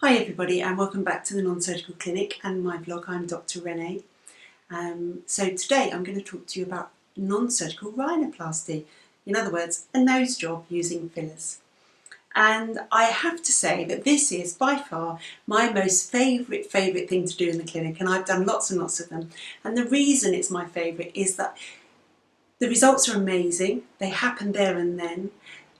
Hi everybody and welcome back to the Non Surgical Clinic and my blog. I'm Dr Renée. So today I'm going to talk to you about non surgical rhinoplasty, in other words a nose job using fillers. And I have to say that this is by far my most favourite thing to do in the clinic, and I've done lots and lots of them. And the reason it's my favourite is that the results are amazing, they happen there and then.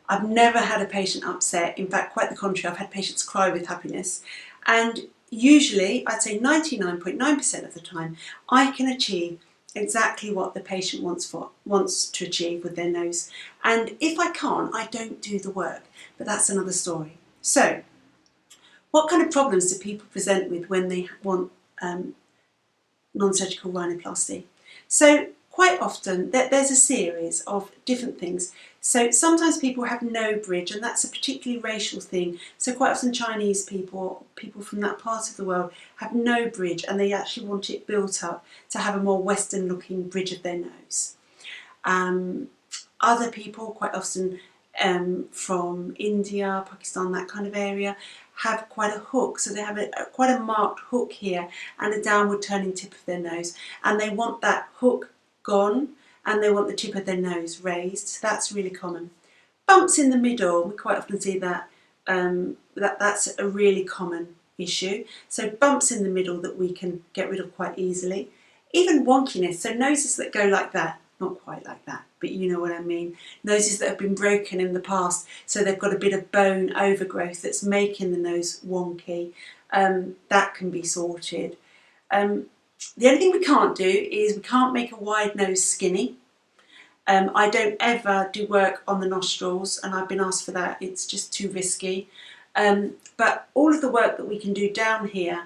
I've never had a patient upset. In fact, quite the contrary, I've had patients cry with happiness. And usually, I'd say 99.9% of the time, I can achieve exactly what the patient wants to achieve with their nose. And if I can't, I don't do the work. But that's another story. So, what kind of problems do people present with when they want non-surgical rhinoplasty? So, quite often there's a series of different things. So sometimes people have no bridge, and that's a particularly racial thing. So quite often Chinese people from that part of the world have no bridge, and they actually want it built up to have a more Western looking bridge of their nose. Other people, quite often from India, Pakistan, that kind of area, have quite a hook. So they have quite a marked hook here and a downward turning tip of their nose, and they want that hook gone, and they want the tip of their nose raised. So that's really common. Bumps in the middle, we quite often see that, that's a really common issue. So bumps in the middle that we can get rid of quite easily. Even wonkiness, so noses that go like that, not quite like that, but you know what I mean. Noses that have been broken in the past, so they've got a bit of bone overgrowth that's making the nose wonky. That can be sorted. The only thing we can't do is we can't make a wide nose skinny. I don't ever do work on the nostrils, and I've been asked for that. It's just too risky. But all of the work that we can do down here,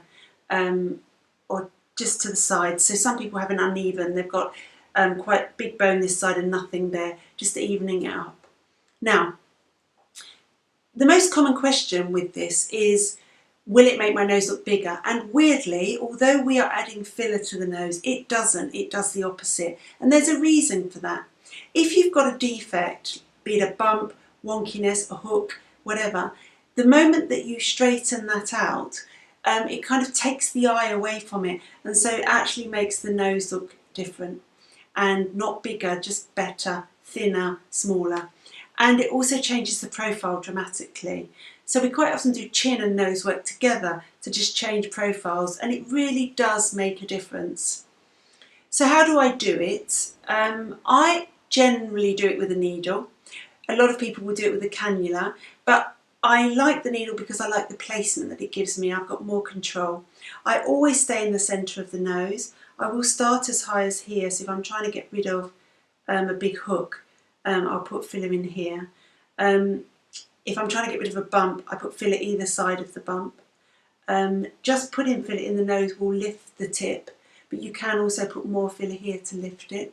or just to the side. So some people have an uneven, they've got quite big bone this side and nothing there, just evening it up. Now, the most common question with this is, will it make my nose look bigger? And weirdly, although we are adding filler to the nose, it doesn't. It does the opposite. And there's a reason for that. If you've got a defect, be it a bump, wonkiness, a hook, whatever, the moment that you straighten that out, it kind of takes the eye away from it. And so it actually makes the nose look different and not bigger, just better, thinner, smaller. And it also changes the profile dramatically. So we quite often do chin and nose work together to just change profiles, and it really does make a difference. So how do I do it? I generally do it with a needle. A lot of people will do it with a cannula, but I like the needle because I like the placement that it gives me. I've got more control. I always stay in the centre of the nose. I will start as high as here, so if I'm trying to get rid of a big hook, I'll put filler in here. If I'm trying to get rid of a bump, I put filler either side of the bump. Just putting filler in the nose will lift the tip, but you can also put more filler here to lift it.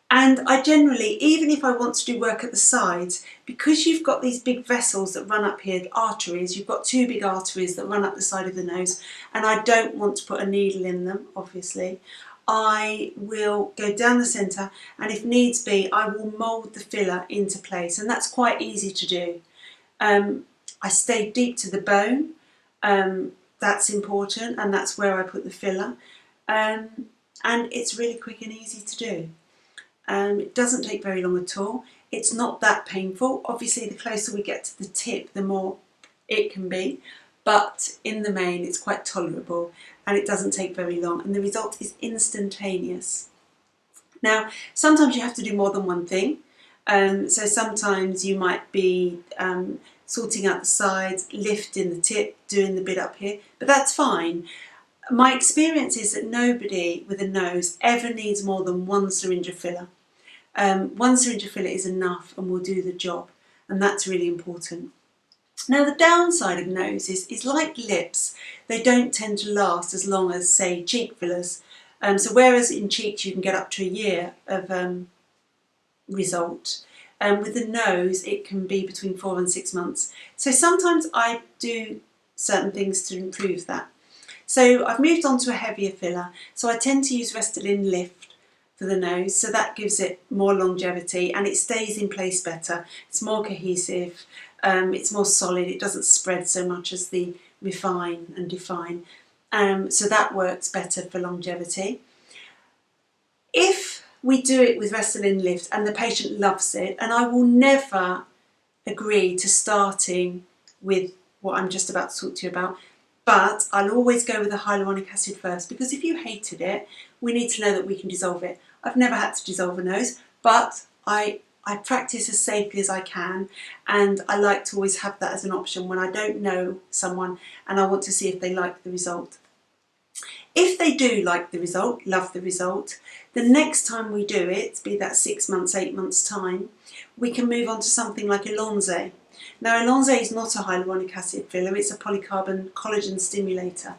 And I generally, even if I want to do work at the sides, because you've got these big vessels that run up here, arteries, you've got two big arteries that run up the side of the nose, and I don't want to put a needle in them, obviously, I will go down the centre, and if needs be, I will mould the filler into place, and that's quite easy to do. I stay deep to the bone, that's important, and that's where I put the filler, and it's really quick and easy to do. It doesn't take very long at all. It's not that painful. Obviously, the closer we get to the tip, the more it can be, but in the main, it's quite tolerable, and it doesn't take very long, and the result is instantaneous. Now, sometimes you have to do more than one thing. So sometimes you might be sorting out the sides, lifting the tip, doing the bit up here, but that's fine. My experience is that nobody with a nose ever needs more than one syringe of filler. One syringe of filler is enough and will do the job, and that's really important. Now, the downside of noses is like lips, they don't tend to last as long as, say, cheek fillers. So whereas in cheeks you can get up to a year of result, with the nose it can be between 4 and 6 months. So sometimes I do certain things to improve that. So I've moved on to a heavier filler, so I tend to use Restylane Lift for the nose, so that gives it more longevity and it stays in place better. It's more cohesive, it's more solid, it doesn't spread so much as the refine and define. So that works better for longevity. If we do it with Restylane Lift and the patient loves it, and I will never agree to starting with what I'm just about to talk to you about, but I'll always go with the hyaluronic acid first, because if you hated it, we need to know that we can dissolve it. I've never had to dissolve a nose, but I practice as safely as I can, and I like to always have that as an option when I don't know someone and I want to see if they like the result. If they do like the result, love the result, the next time we do it, be that 6 months, 8 months time, we can move on to something like Elonze. Now Elonze is not a hyaluronic acid filler, it's a polycarbon collagen stimulator,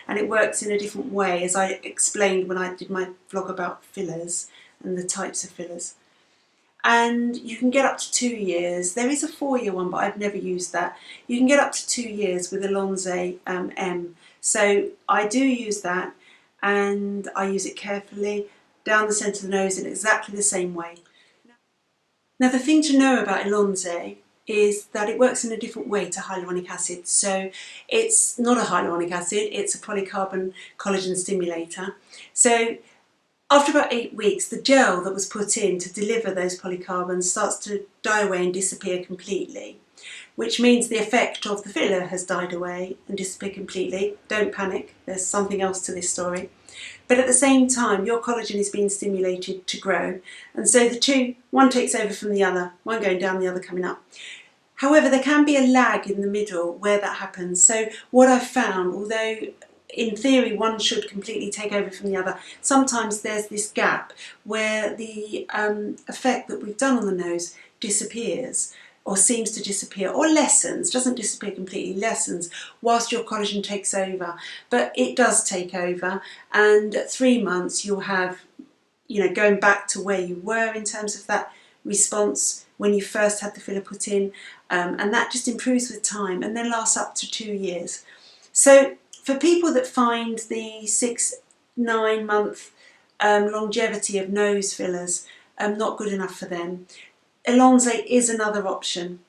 and it works in a different way, as I explained when I did my vlog about fillers and the types of fillers. And you can get up to 2 years. There is a 4-year one, but I've never used that. You can get up to 2 years with Elonze M. So I do use that, and I use it carefully down the centre of the nose in exactly the same way. Now the thing to know about Elonze is that it works in a different way to hyaluronic acid. So it's not a hyaluronic acid, it's a polycarbon collagen stimulator. So after about 8 weeks, the gel that was put in to deliver those polycarbons starts to die away and disappear completely, which means the effect of the filler has died away and disappeared completely. Don't panic, there's something else to this story. But at the same time, your collagen is being stimulated to grow, and so the two, one takes over from the other, one going down, the other coming up. However, there can be a lag in the middle where that happens. So what I've found, although in theory one should completely take over from the other, sometimes there's this gap where the effect that we've done on the nose disappears, or seems to disappear, or lessens, doesn't disappear completely, lessens whilst your collagen takes over. But it does take over, and at 3 months you'll have, going back to where you were in terms of that response when you first had the filler put in, and that just improves with time and then lasts up to 2 years. So for people that find the 6-9 month longevity of nose fillers not good enough for them, Elonze is another option.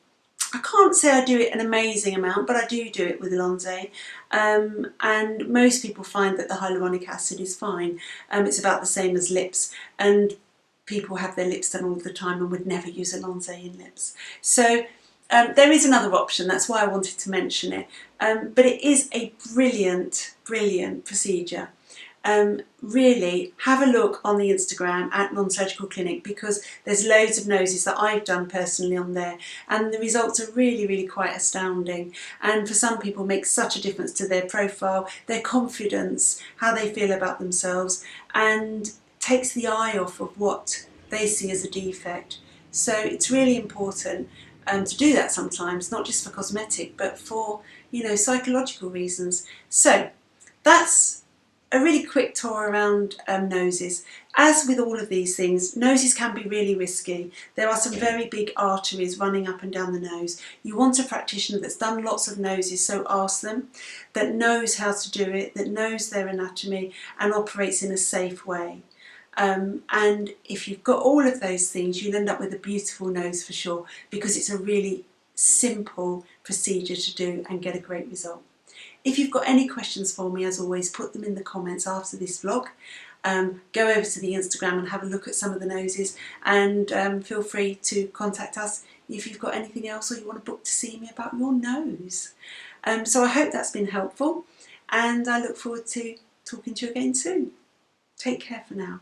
I can't say I do it an amazing amount, but I do it with Elonze, and most people find that the hyaluronic acid is fine. It's about the same as lips, and people have their lips done all the time and would never use Elonze in lips. So there is another option, that's why I wanted to mention it, but it is a brilliant, brilliant procedure. Really have a look on the Instagram at Non Surgical Clinic, because there's loads of noses that I've done personally on there, and the results are really, really quite astounding, and for some people make such a difference to their profile, their confidence, how they feel about themselves, and takes the eye off of what they see as a defect. So it's really important to do that sometimes, not just for cosmetic, but for, psychological reasons. So that's a really quick tour around noses. As with all of these things, noses can be really risky. There are some very big arteries running up and down the nose. You want a practitioner that's done lots of noses, so ask them, that knows how to do it, that knows their anatomy and operates in a safe way. And if you've got all of those things, you'll end up with a beautiful nose for sure, because it's a really simple procedure to do and get a great result. If you've got any questions for me, as always, put them in the comments after this vlog. Go over to the Instagram and have a look at some of the noses, and feel free to contact us if you've got anything else or you want to book to see me about your nose. So I hope that's been helpful, and I look forward to talking to you again soon. Take care for now.